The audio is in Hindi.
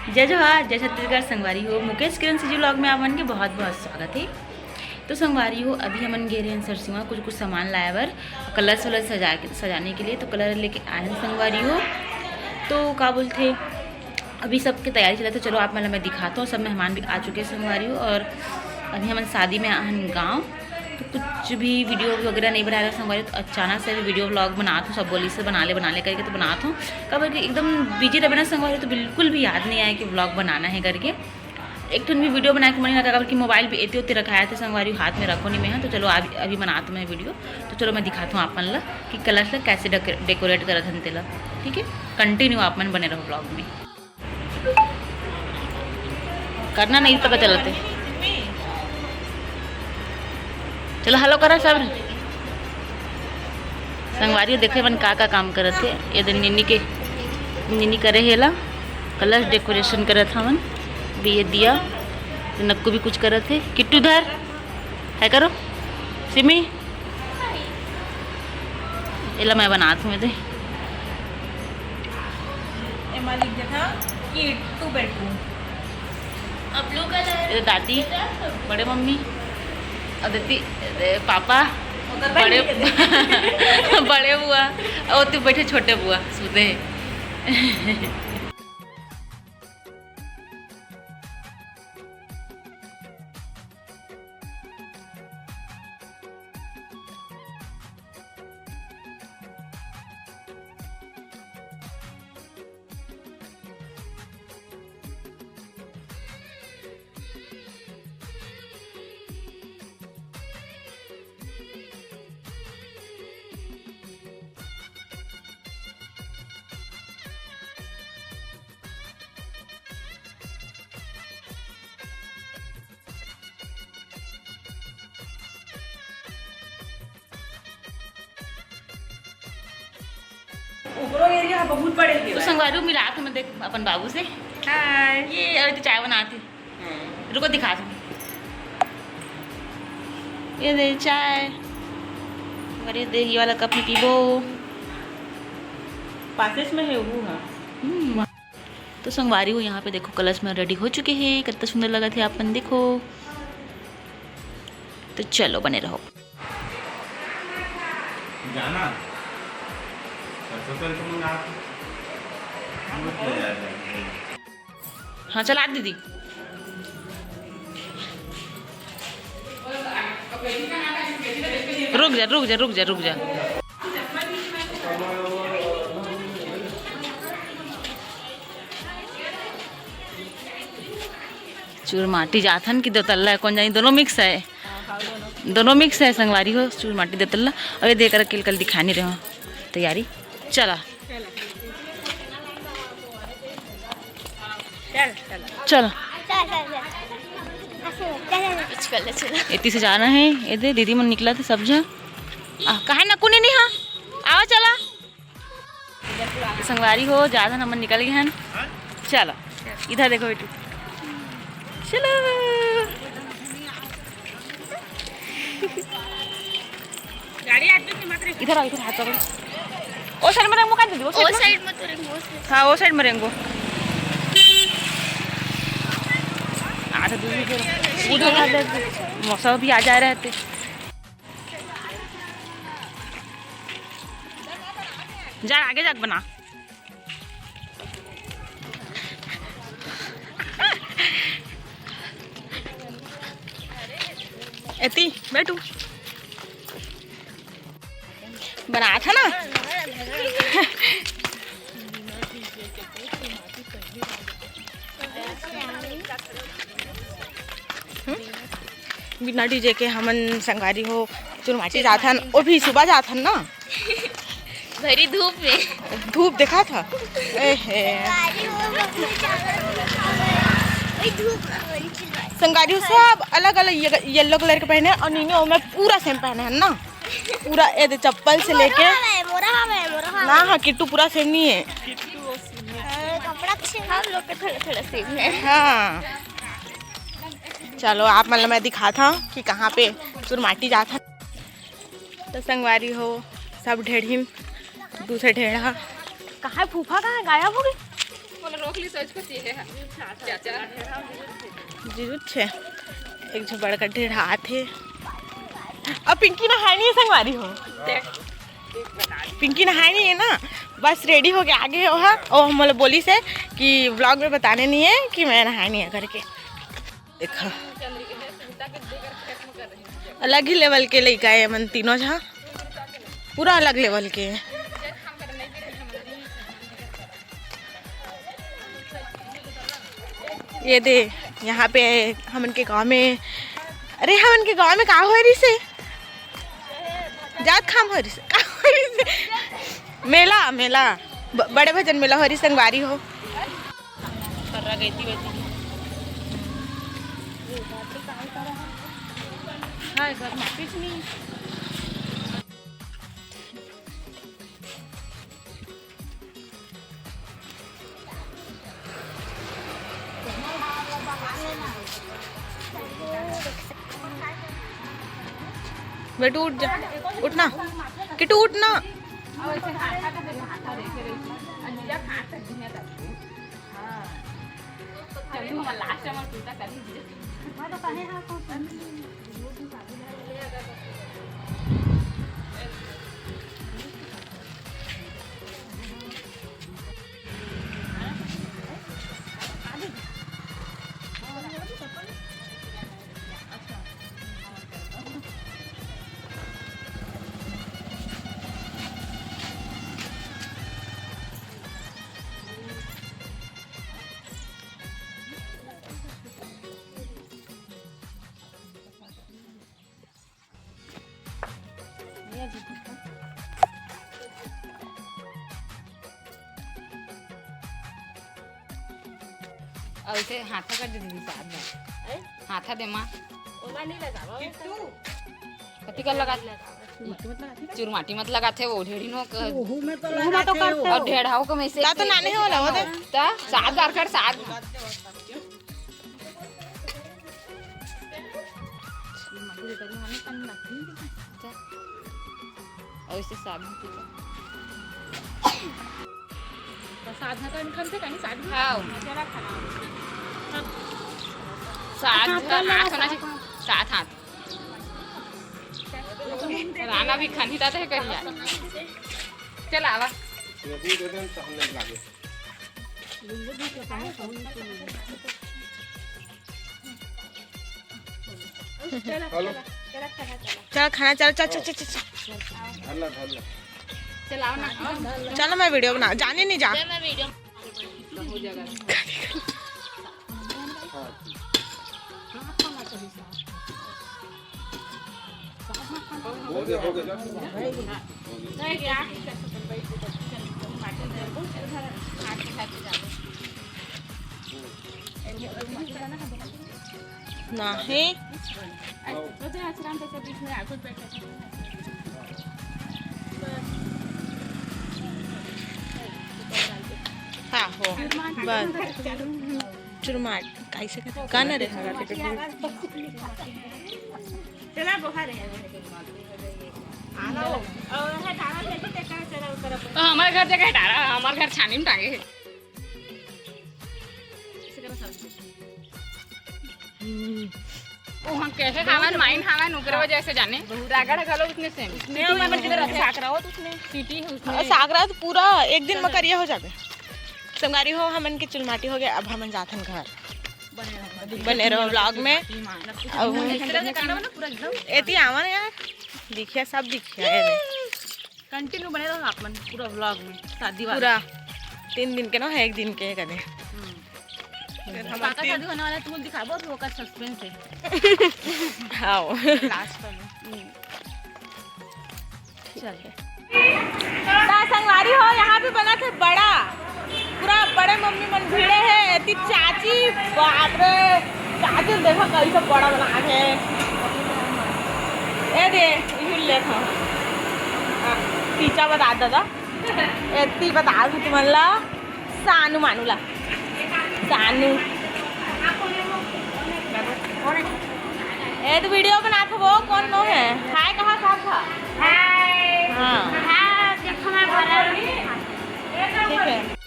जय जोहार, जय छत्तीसगढ़। संगवारी हो मुकेश किरण सीजी व्लॉग में आप मन के बहुत बहुत स्वागत है। तो संगवारी हो अभी हमन गे रहे हैं सरसिवा कुछ सामान लाए बर कलर्स वलर सजाने के लिए। तो कलर लेके आए हैं संगवारी हो। तो का बोलते अभी सबकी तैयारी चला। तो चलो आप मतलब मैं दिखाता हूँ। सब मेहमान भी आ चुके हैं संगवारी हो और अभी हम शादी में आए गाँव। तो कुछ भी वीडियो वगैरह नहीं बना रहा संगवारी। तो अचानक से भी वीडियो व्लॉग बनाता हूँ। सब बोली से बना ले करके तो बनाता हूँ। कब एकदम बिजी रहे ना संगवारी तो बिल्कुल भी याद नहीं आया कि व्लॉग बनाना है करके। एक तो भी वीडियो बना के मन लगा कि मोबाइल भी एते उते रखाया थे संगवारी हाथ में रखो नहीं में। तो चलो अभी बनाता मैं वीडियो। तो चलो मैं दिखाता हूँ आप मन ला कि कलर से कैसे डेकोरेट करत हन तेला। ठीक है, कंटिन्यू आप मन बने रहो ब्लॉग में। करना नहीं पता चलते। चलो हेलो करा सब संगवारी देखे मन का काम करत थे। ये दिन निन्नी करे हेला कलर डेकोरेशन करत हमन भी। ये दिया तो नक्कू भी कुछ करत थे। किट्टू धर है करो सिमी एला मैं बनात हूँ। दे लिख था किट्टू बेडरूम ब्लू कलर। दादी बड़े मम्मी अदिति पापा बड़े बड़े बुआ और तू बैठे छोटे बुआ सुधे। ऊपरो एरिया बहुत बड़े है। तो संगवारी मिला था मैं देख अपन बाबू से। हाय ये अभी तो चाय बनाती। रुको दिखा दूँ। ये दे चाय अरे दे ये वाला कप में पीबो। पासेस में है वो। हाँ तो संगवारी हो यहाँ पे देखो कलश में रेडी हो चुके हैं। कितना सुंदर लगा थे आपन देखो। तो चलो बने रहो। जाना हाँ चला दीदी। रुक जा रुक जा रुक जा रुक जा। चूर माटी जाथन की दोतल्ला है कौन जानी दोनों मिक्स है। दोनों मिक्स है संगवारी हो चूर माटी दोतल्ला। और ये देकर कल दिखा नहीं रहे हो तैयारी। चला चल इतनी से जाना है। ये दे दीदी मन निकला था सब जा कहा ना कुनी नहीं। हाँ आओ चला संगवारी हो ज्यादा नंबर निकल गए हैं। चलो इधर देखो बेटू चलो। इधर आओ इधर हाथ पकड़ो। ओ साइड में रेंगो का दीदी। ओ साइड में तो रेंगो। हाँ वो साइड में रेंगो। आधा दूरी पे उधर मौसम भी आ जा रहे थे। जा आगे जाके बना। एती बैठू बना था ना। बिना डीजे के हमन संगवारी हो चुरमाटी जाथन। वो भी सुबह जाथन ना भरी धूप में। धूप देखा था। संगवारी हो सब अलग अलग येलो कलर के पहने और नीनो में पूरा सेम पहने हैं ना। पूरा ये चप्पल से लेके ना। हाँ किट्टू पूरा सेम नहीं है। हम लोग के थोड़ा थोड़ा सेम है। हाँ चलो आप मतलब मैं दिखाता हूँ कि कहाँ पे चुरमाटी जाता। तो संगवारी हो सब ढेढ़ी दूसरे ढेढ़ा कहाँ फूफा कहाँ गायब हो गई। जीजू छे एक जो बड़का ढेढ़ा थे अब पिंकी नहाई नहीं है संगवारी हो पिंकी नहाई नहीं है ना बस रेडी हो के आगे हो है और हम बोली से कि व्लॉग में बताने नहीं है कि मैं नहाई नहीं है करके देखा अलग ही लेवल के लड़का है मन तीनों जहाँ पूरा अलग लेवल के है। ये दे यहाँ पे हमन के गांव में अरे हमन के गांव में का हो रही से जात खाम हो रही से का हो रही से मेला मेला बड़े भजन मेला हो रही संगवारी हो कर गई थी हाँ घर माफिस नहीं बेटू उठ जा उठना किटू उठना और इसे हाथा कर दे दीदी साथ में हाथा दे माँ ओला नहीं लगाओ कति कर लगा चुरमाटी मत लगाते वो ढेड़ी नो और ढेढ़ाओ को में से तो नाने हो ना वो दे ता साथ बार कर साथ और इसे साबुन साधना का इनकम से कहीं साधना हाँ जरा खाना साथ हाथ होना चाहिए साथ हाथ राना भी खंडिता है करिया चल आवा चल खाना चल चल चल चल चल आओ ना चलो मैं वीडियो बना जाने नहीं जा मैं वीडियो हो जाएगा नहीं हाँ हो बस चुरमाट कैसे करते गाना रे चला बुखार है हमारे घर जगह हटारा हमारे घर छानी में टांगे ओ हम कैसे खावन माइन खावन ऊपर वजह से जाने रागड़ गलो उसने सेम नहीं मैं किधर साकरा हो तो उसने सिटी है उसने साकरा तो पूरा एक दिन में करिए हो जाते संगारी हो हमन के चुलमाटी हो गया अब हमन जाथन घर बने रहो व्लॉग में अब एती आवन यार दिखिया सब दिखिया है कंटिन्यू बने रहो आप मन पूरा व्लॉग में शादी पूरा 3 दिन के ना है 1 दिन के कदे काका शादी होने वाला है तुम दिखाबो तो का सस्पेंस है हाँ लास्ट में चल संगवारी हो यहाँ पे बना था बड़ा पूरा बड़े मम्मी मन भिड़े है इतनी चाची बाप रे चाची देखो कभी सब बड़ा बना है ए दे हिल देखो तीचा बता दादा इतनी बता दूँ तुम्हारा सानू मानूला सानू ए तो वीडियो बना था वो कौन नो है हाय कहाँ था हाय हाँ हां देखो मैं बोला ठीक है।